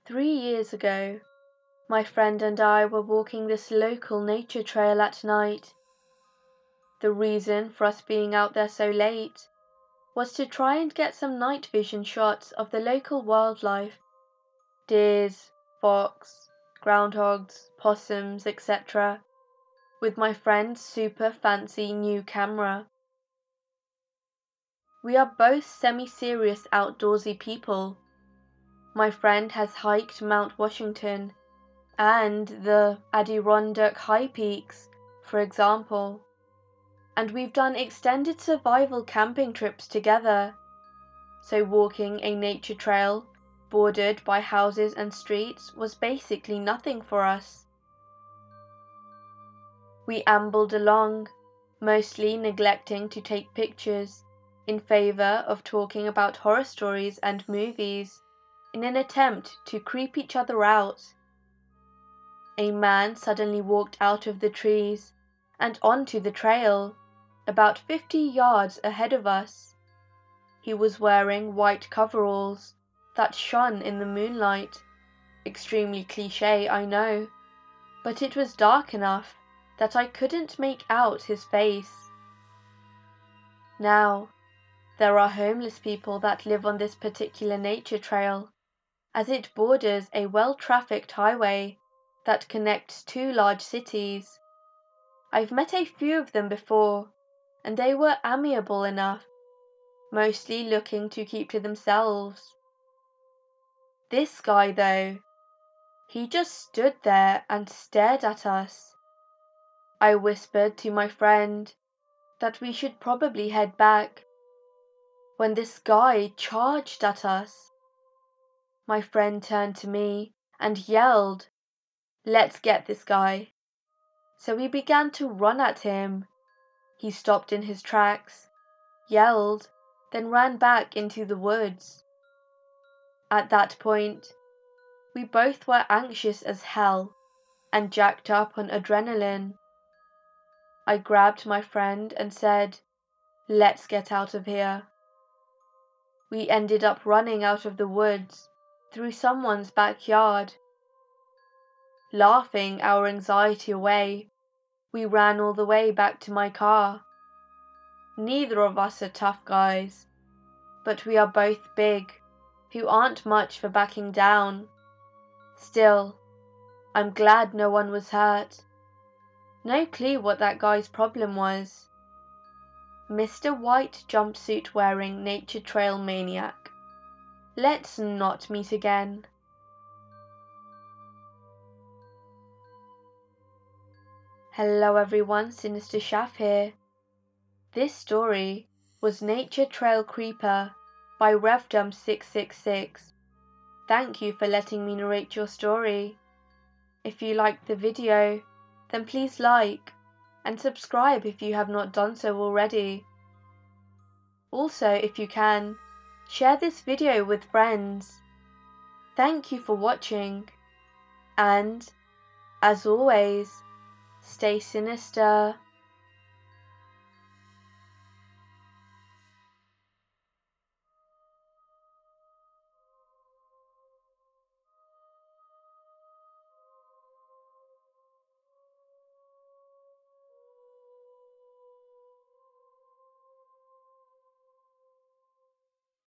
3 years ago, my friend and I were walking this local nature trail at night. The reason for us being out there so late was to try and get some night vision shots of the local wildlife, deers, fox, groundhogs, possums, etc., with my friend's super fancy new camera. We are both semi-serious outdoorsy people. My friend has hiked Mount Washington and the Adirondack High Peaks, for example, and we've done extended survival camping trips together, so walking a nature trail bordered by houses and streets was basically nothing for us. We ambled along, mostly neglecting to take pictures, in favor of talking about horror stories and movies, in an attempt to creep each other out. A man suddenly walked out of the trees and onto the trail, about 50 yards ahead of us. He was wearing white coveralls that shone in the moonlight. Extremely cliché, I know, but it was dark enough that I couldn't make out his face. Now, there are homeless people that live on this particular nature trail, as it borders a well-trafficked highway that connects two large cities. I've met a few of them before, and they were amiable enough, mostly looking to keep to themselves. This guy, though, he just stood there and stared at us. I whispered to my friend that we should probably head back, when this guy charged at us. My friend turned to me and yelled, "Let's get this guy." So we began to run at him. He stopped in his tracks, yelled, then ran back into the woods. At that point, we both were anxious as hell and jacked up on adrenaline. I grabbed my friend and said, "Let's get out of here." We ended up running out of the woods through someone's backyard. Laughing our anxiety away, we ran all the way back to my car. Neither of us are tough guys, but we are both big, who aren't much for backing down. Still, I'm glad no one was hurt. No clue what that guy's problem was. Mr. White jumpsuit wearing nature trail maniac. Let's not meet again. Hello everyone, SinisterShaf here. This story was Nature Trail Creeper by Revdom666. Thank you for letting me narrate your story. If you liked the video, then please like and subscribe if you have not done so already. Also, if you can, share this video with friends. Thank you for watching, and, as always, stay sinister.